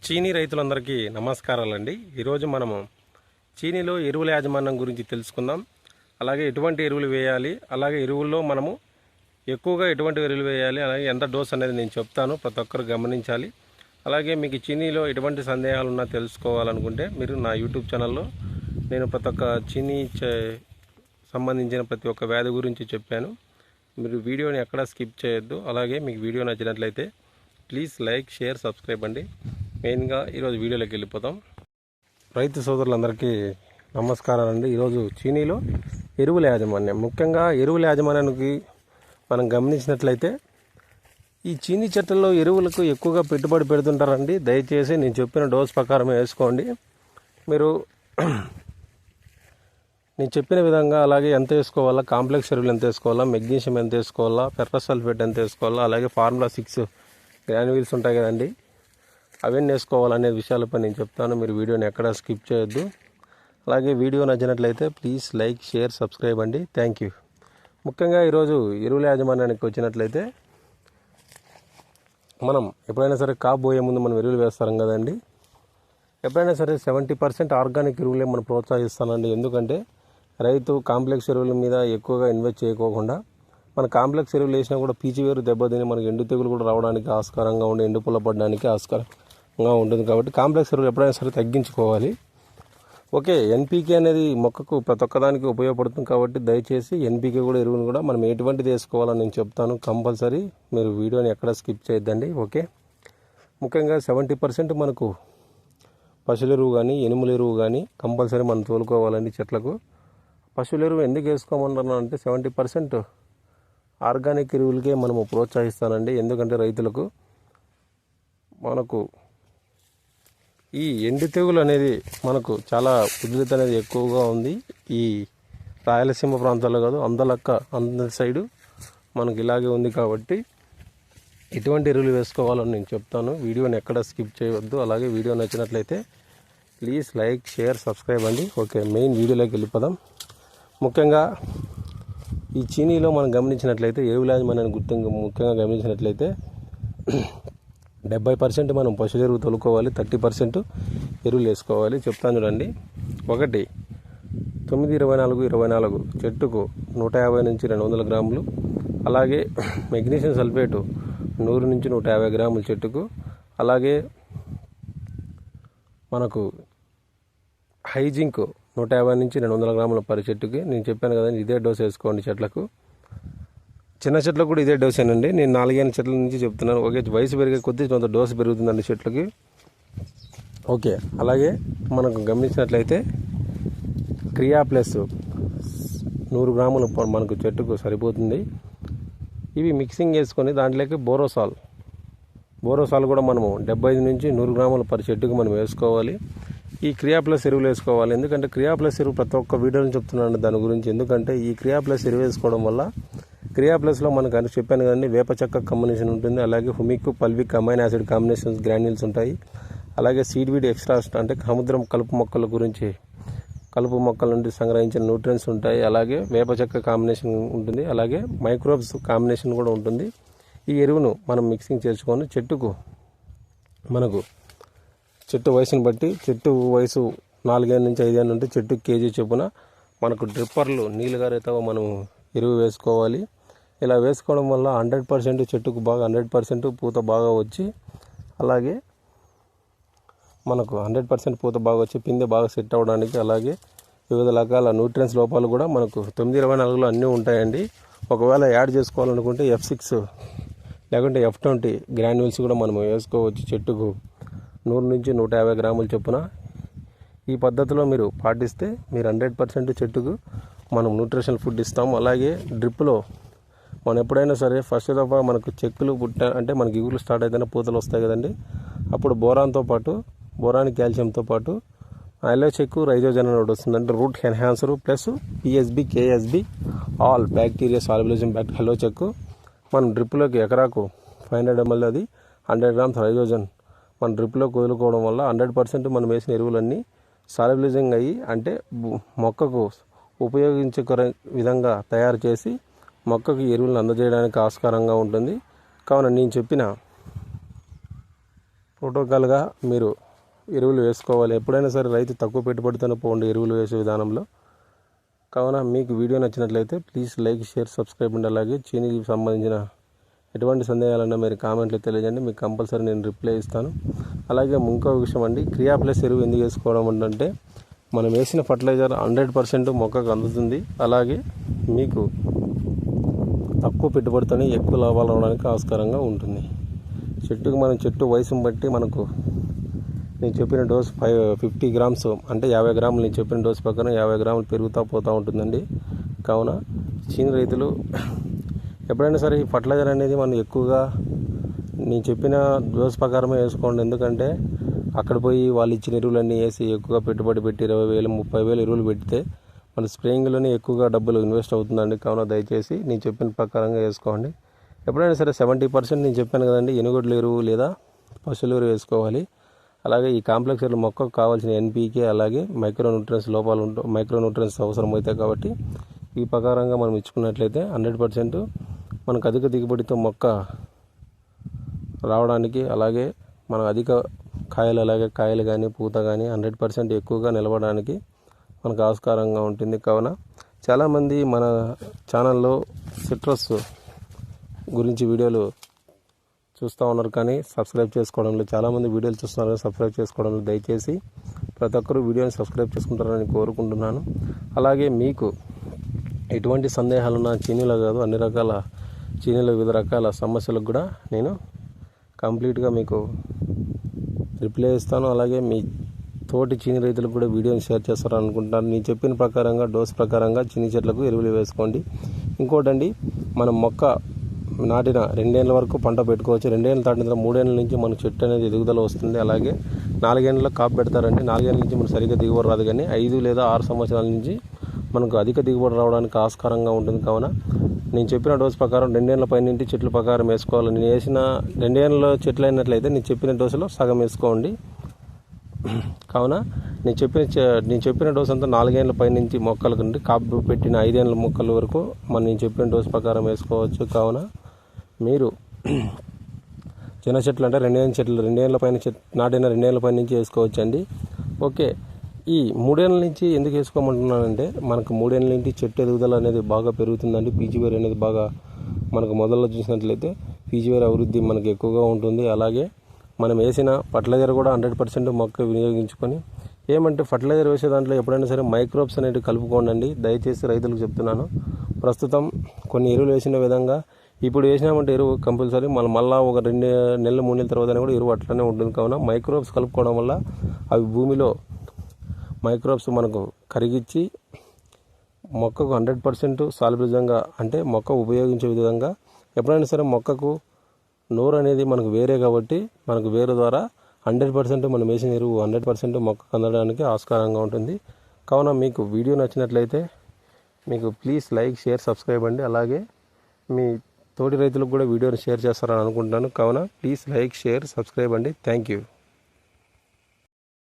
చీనీ రైతులందరికీ నమస్కారాలండి. ఈరోజు మనము చీనీలో ఎరువుల యాజమాన్యం గురించి తెలుసుకుందాం. అలాగే ఎటువంటి ఎరువులు వేయాలి, అలాగే ఎరువుల్లో మనము ఎక్కువగా ఎటువంటి ఎరువులు వేయాలి, అలాగే ఎంత డోస్ అనేది నేను చెప్తాను, ప్రతి ఒక్కరు గమనించాలి. అలాగే మీకు చీనీలో ఎటువంటి సందేహాలు ఉన్నా తెలుసుకోవాలనుకుంటే మీరు నా యూట్యూబ్ ఛానల్లో నేను ప్రతి ఒక్క చీనీ సంబంధించిన ప్రతి ఒక్క వ్యాధి గురించి చెప్పాను. మీరు వీడియోని ఎక్కడా స్కిప్ చేయొద్దు. అలాగే మీకు వీడియో నచ్చినట్లయితే ప్లీజ్ లైక్, షేర్, సబ్స్క్రైబ్ అండి. మెయిన్గా ఈరోజు వీడియోలోకి వెళ్ళిపోతాం. రైతు సోదరులందరికీ నమస్కారాలండి. ఈరోజు చీనీలో ఎరువుల యాజమాన్యం, ముఖ్యంగా ఎరువుల యాజమాన్యానికి మనం గమనించినట్లయితే ఈ చీనీ చెట్లలో ఎరువులకు ఎక్కువగా పెట్టుబడి పెడుతుంటారండి. దయచేసి నేను చెప్పిన డోస్ ప్రకారం వేసుకోండి. మీరు నేను చెప్పిన విధంగా అలాగే ఎంత వేసుకోవాలా, కాంప్లెక్స్ ఎరువులు ఎంత వేసుకోవాలా, మెగ్నీషియం ఎంత వేసుకోవాలా, ఫెర్రస్ సల్ఫేట్ ఎంత వేసుకోవాలా, అలాగే ఫార్ములా 6 గ్రాన్యూల్స్ ఉంటాయి కదండి, అవన్నీ వేసుకోవాలనే విషయాలపై నేను చెప్తాను. మీరు వీడియోని ఎక్కడా స్కిప్ చేయొద్దు. అలాగే వీడియో నచ్చినట్లయితే ప్లీజ్ లైక్, షేర్, సబ్స్క్రైబ్ అండి. Thank you. ముఖ్యంగా ఈరోజు ఎరువుల యాజమాన్యానికి వచ్చినట్లయితే మనం ఎప్పుడైనా సరే పోయే ముందు మనం ఎరువులు వేస్తాం కదండి. ఎప్పుడైనా సరే 70% ఆర్గానిక్ ఎరువులే మనం ప్రోత్సహిస్తానండి. ఎందుకంటే రైతు కాంప్లెక్స్ ఎరువుల మీద ఎక్కువగా ఇన్వెస్ట్ చేయకోకుండా మన కాంప్లెక్స్ ఎరువులు వేసినా కూడా పీచు వేరు దెబ్బతిని మనకు ఎండు తెగులు కూడా రావడానికి ఆస్కారంగా ఉండి ఎండు పుల్ల పడడానికి ఆస్కారంగా ఉంటుంది. కాబట్టి కాంప్లెక్స్ ఎరువులు ఎప్పుడైనా సరే తగ్గించుకోవాలి. ఓకే, ఎన్పీకే అనేది మొక్కకు ప్రతి ఒక్కదానికి ఉపయోగపడుతుంది. కాబట్టి దయచేసి ఎన్పీకే కూడా ఎరువును కూడా మనం ఎటువంటిది వేసుకోవాలని నేను చెప్తాను. కంపల్సరీ మీరు వీడియోని ఎక్కడ స్కిప్ చేయొద్దండి. ఓకే, ముఖ్యంగా 70% మనకు పశువుల ఎరువు కానీ ఎనుముల ఎరువు కానీ కంపల్సరీ మనం తోలుకోవాలండి చెట్లకు. పశువుల ఎరువు ఎందుకు వేసుకోమన్నాను అంటే 70% ఆర్గానిక్ ఎరువులకే మనము ప్రోత్సహిస్తానండి. ఎందుకంటే రైతులకు మనకు ఈ ఎండు తెగులు అనేది మనకు చాలా ఉధృత అనేది ఎక్కువగా ఉంది. ఈ రాయలసీమ ప్రాంతాల్లో కాదు, అందరి సైడు మనకు ఇలాగే ఉంది. కాబట్టి ఎటువంటి ఎరువులు వేసుకోవాలని నేను చెప్తాను. వీడియోని ఎక్కడ స్కిప్ చేయవద్దు. అలాగే వీడియో నచ్చినట్లయితే ప్లీజ్ లైక్, షేర్, సబ్స్క్రైబ్ అండి. ఓకే, మెయిన్ వీడియోలోకి వెళ్ళిపోదాం. ముఖ్యంగా ఈ చీనీలో మనం గమనించినట్లయితే ఎరువుల యాజమాన్యాన్ని ముఖ్యంగా గమనించినట్లయితే 70% మనం పశువుల ఎరువు తొలుకోవాలి, 30% ఎరువులు వేసుకోవాలి. చెప్తాను చూడండి. 1 9-24-24 చెట్టుకు 150 నుంచి 200 గ్రాములు. అలాగే మెగ్నీషియం సల్ఫేటు 100 నుంచి 150 గ్రాములు చెట్టుకు. అలాగే మనకు హైజింక్ 150 నుంచి 200 గ్రాముల పరి చెట్టుకి. నేను చెప్పాను కదండి, ఇదే డోస్ వేసుకోండి చెట్లకు. చిన్న చెట్లకు కూడా ఇదే డోస్ ఏనండి. నేను 4 చెట్ల నుంచి చెప్తున్నాను. ఓకే, వయసు పెరిగే కొద్దీ కొంత డోస్ పెరుగుతుందండి చెట్లకి. ఓకే, అలాగే మనకు గమనించినట్లయితే క్రియా ప్లస్ 100 గ్రాములు మనకు చెట్టుకు సరిపోతుంది. ఇవి మిక్సింగ్ చేసుకొని దాంట్లోకి బోరోసాల్ కూడా మనము 75 నుంచి 100 గ్రాముల పరి చెట్టుకు మనం వేసుకోవాలి. ఈ క్రియా ప్లస్ ఎరువులు వేసుకోవాలి. ఎందుకంటే క్రియా ప్లస్ ఎరువు ప్రతి ఒక్క వీడియోని చెప్తున్నాను దాని గురించి. ఎందుకంటే ఈ క్రియా ప్లస్ ఎరువు వేసుకోవడం వల్ల క్రియా ప్లస్లో మనకు అని చెప్పాను కదండి, వేప చెక్క కాంబినేషన్ ఉంటుంది. అలాగే humic, fulvic, amino acid combinations granules ఉంటాయి. అలాగే సీడ్ ఎక్స్ట్రా అంటే సముద్రం కలుపు మొక్కల నుండి సంగ్రహించిన న్యూట్రియన్స్ ఉంటాయి. అలాగే వేప చెక్క కాంబినేషన్ ఉంటుంది. అలాగే మైక్రోబ్స్ కాంబినేషన్ కూడా ఉంటుంది. ఈ ఎరువును మనం మిక్సింగ్ చేసుకొని మనకు చెట్టు వయసుని బట్టి, చెట్టు వయసు 4 నుంచి 5 ఉంటే చెట్టు కేజీ చొప్పున మనకు డ్రిప్పర్లు నీళ్ళు గారేతో మనం ఎరువు వేసుకోవాలి. ఇలా వేసుకోవడం వల్ల 100% చెట్టుకు 100% పూత బాగా వచ్చి, అలాగే మనకు 100% పూత బాగా వచ్చి పిందె బాగా సెట్ అవ్వడానికి, అలాగే వివిధ రకాల న్యూట్రియన్స్ లోపాలు కూడా మనకు 9-24లో అన్నీ ఉంటాయండి. ఒకవేళ యాడ్ చేసుకోవాలనుకుంటే F6 లేకుంటే F20 గ్రాన్యూల్స్ కూడా మనం వేసుకోవచ్చు చెట్టుకు 100 నుంచి 150 గ్రాముల చొప్పున. ఈ పద్ధతిలో మీరు పాటిస్తే మీరు 100% చెట్టుకు మనం న్యూట్రిషనల్ ఫుడ్ ఇస్తాం. అలాగే డ్రిప్లో మనం ఎప్పుడైనా సరే ఫస్ట్ దఫా మనకు చెక్కులు అంటే మనకి ఇగులు స్టార్ట్ అయితేనే పూతలు వస్తాయి కదండి. అప్పుడు బోరాన్ కాల్షియంతో పాటు ఐలో చెక్కు, రైజోజన్ అని వస్తుంది. అంటే root enhancer plus PSB, KSB all bacteria solubilizing bacteria హలో చెక్కు మనం డ్రిప్లోకి ఎకరాకు 500 ml అది 100 grams రైజోజన్ మన డ్రిప్లో వదులుకోవడం వల్ల 100% మనం వేసిన ఎరువులన్నీ సాల్యుబిలైజింగ్ అయ్యి, అంటే మొక్కకు ఉపయోగించే విధంగా తయారు చేసి మొక్కకు ఎరువులను అందజేయడానికి ఆస్కారంగా ఉంటుంది. కావున నేను చెప్పిన ప్రోటోకాల్గా మీరు ఎరువులు వేసుకోవాలి. ఎప్పుడైనా సరే రైతు తక్కువ పెట్టుబడితోనే పోండి ఎరువులు వేసే విధానంలో. కావున మీకు వీడియో నచ్చినట్లయితే ప్లీజ్ లైక్, షేర్, సబ్స్క్రైబ్ అండి. అలాగే చీనీకి సంబంధించిన ఎటువంటి సందేహాలన్నా మీరు కామెంట్లో తెలియజేయండి, మీకు కంపల్సరీ నేను రిప్లై ఇస్తాను. అలాగే ఇంకో విషయం అండి, క్రియా ప్లస్ ఎరువు ఎందుకు వేసుకోవడం అంటే మనం వేసిన ఫర్టిలైజర్ 100% మొక్కకు అందుతుంది. అలాగే మీకు తక్కువ పెట్టుబడితోనే ఎక్కువ లాభాలు రావడానికి ఆస్కారంగా ఉంటుంది. చెట్టుకు మనం చెట్టు వయసును బట్టి మనకు నేను చెప్పిన డోస్ 50 గ్రామ్స్ అంటే 50 గ్రాములు నేను చెప్పిన డోస్ ప్రకారం 50 గ్రాములు పెరుగుతూ పోతూ ఉంటుందండి. కావున చీని రైతులు ఎప్పుడైనా సరే ఈ ఫర్టిలైజర్ అనేది మనం ఎక్కువగా నేను చెప్పిన డోస్ ప్రకారమే వేసుకోండి. ఎందుకంటే అక్కడ పోయి వాళ్ళు ఇచ్చిన ఎరువులన్నీ వేసి ఎక్కువగా పెట్టుబడి పెట్టి 20,000 30,000 ఎరువులు పెడితే మన స్ప్రేయింగ్లోనే ఎక్కువగా డబ్బులు ఇన్వెస్ట్ అవుతుందండి. కావున దయచేసి నేను చెప్పిన ప్రకారంగా వేసుకోండి. ఎప్పుడైనా సరే 70% నేను చెప్పాను కదండి, ఎనుగొడ్ల ఎరువు లేదా పశువుల ఎరువు వేసుకోవాలి. అలాగే ఈ కాంప్లెక్స్ ఎరువులు మొక్కకు కావాల్సిన ఎన్పీకే అలాగే మైక్రోన్యూట్రియన్స్ లోపాలు మైక్రోన్యూట్రియన్స్ అవసరమవుతాయి. కాబట్టి ఈ ప్రకారంగా మనం ఇచ్చుకున్నట్లయితే 100% మనకు అధిక దిగుబడితో మొక్క రావడానికి, అలాగే మనం అధిక కాయలు అలాగే కాయలు కానీ పూత కానీ 100% ఎక్కువగా నిలవడానికి మనకు ఆస్కారంగా ఉంటుంది. కావున చాలామంది మన ఛానల్లో సిట్రస్ గురించి వీడియోలు చూస్తూ ఉన్నారు, కానీ సబ్స్క్రైబ్ చేసుకోవడంలో చాలామంది వీడియోలు చూస్తున్నారు కానీ సబ్స్క్రైబ్ చేసుకోవడంలో దయచేసి ప్రతి ఒక్కరూ వీడియోని సబ్స్క్రైబ్ చేసుకుంటారని కోరుకుంటున్నాను. అలాగే మీకు ఎటువంటి సందేహాలున్నా చీనీలో కాదు అన్ని రకాల చీనీలో వివిధ రకాల సమస్యలకు కూడా నేను కంప్లీట్గా మీకు రిప్లై ఇస్తాను. అలాగే మీ తోటి చీనీ రైతులకు కూడా వీడియోని షేర్ చేస్తారని అనుకుంటున్నాను. నేను చెప్పిన ప్రకారంగా డోస్ ప్రకారంగా చీనీ చెట్లకు ఎరువులు వేసుకోండి. ఇంకోటండి, మనం మొక్క నాటిన 2 ఏళ్ళ వరకు పంట పెట్టుకోవచ్చు. 2 ఏళ్ళు దాటిన తర్వాత 3 ఏళ్ళ నుంచి మన చెట్టు అనేది ఎదుగుదల వస్తుంది. అలాగే 4 ఏళ్ళలో కాపు పెడతారండి. 4 ఏళ్ళ నుంచి మనకు సరిగ్గా దిగుబడి రాదు, కానీ 5 లేదా 6 సంవత్సరాల నుంచి మనకు అధిక దిగుబడి రావడానికి ఆస్కారంగా ఉంటుంది. కావున నేను చెప్పిన డోస్ ప్రకారం 2 ఏళ్ళ పైన చెట్ల ప్రకారం వేసుకోవాలి. నేను వేసిన 2 ఏళ్ళ చెట్లు అయినట్లయితే నేను చెప్పిన డోసులో సగం వేసుకోండి. కావున నేను చెప్పిన డోస్ అంతా 4 ఏళ్ళ పైనుంచి మొక్కల నుండి కాపు పెట్టిన 5 ఏళ్ళ మొక్కల వరకు నేను చెప్పిన డోస్ ప్రకారం వేసుకోవచ్చు. కావున మీరు చిన్న చెట్లు అంటే 2 ఏళ్ళ చెట్లు 2 ఏళ్ళ పైన నాటిన 2 ఏళ్ళ పైన నుంచి వేసుకోవచ్చు అండి. ఓకే, ఈ 3 ఏళ్ళ నుంచి ఎందుకు వేసుకోమంటున్నానంటే మనకు 3 ఏళ్ళ నుంచి చెట్టు ఎదుగుదల అనేది బాగా పెరుగుతుందండి. పీచివేరు అనేది బాగా మనకు మొదల్లో చూసినట్లయితే పీచివేరు అభివృద్ధి మనకు ఎక్కువగా ఉంటుంది. అలాగే మనం వేసిన ఫర్టిలైజర్ కూడా 100% మొక్క వినియోగించుకొని ఏమంటే ఫర్టిలైజర్ వేసే దాంట్లో ఎప్పుడైనా సరే మైక్రోబ్స్ అనేవి కలుపుకోండి. దయచేసి రైతులకు చెప్తున్నాను. ప్రస్తుతం కొన్ని ఎరువులు వేసిన విధంగా ఇప్పుడు వేసినామంటే ఎరువు కంపల్సరీ మళ్ళీ ఒక 2 నెలలు 3 నెలల తర్వాత కూడా ఎరువు అట్లనే ఉంటుంది. కావున మైక్రోబ్స్ కలుపుకోవడం వల్ల అవి భూమిలో మైక్రోబ్స్ మనకు కరిగించి మొక్కకు 100% సాల్యుబిలిజంగా అంటే మొక్క ఉపయోగించే విధంగా ఎప్పుడైనా సరే మొక్కకు నోరు అనేది మనకు వేరే కాబట్టి మనకు వేరు ద్వారా 100% మనం వేసిన ఎరువు 100% మొక్కకు అందడానికి ఆస్కారంగా ఉంటుంది. కావున మీకు వీడియో నచ్చినట్లయితే మీకు ప్లీజ్ లైక్, షేర్, సబ్స్క్రైబ్ అండి. అలాగే మీ తోటి రైతులకు కూడా వీడియోని షేర్ చేస్తారని అనుకుంటున్నాను. కావున ప్లీజ్ లైక్, షేర్, సబ్స్క్రైబ్ అండి. Thank you.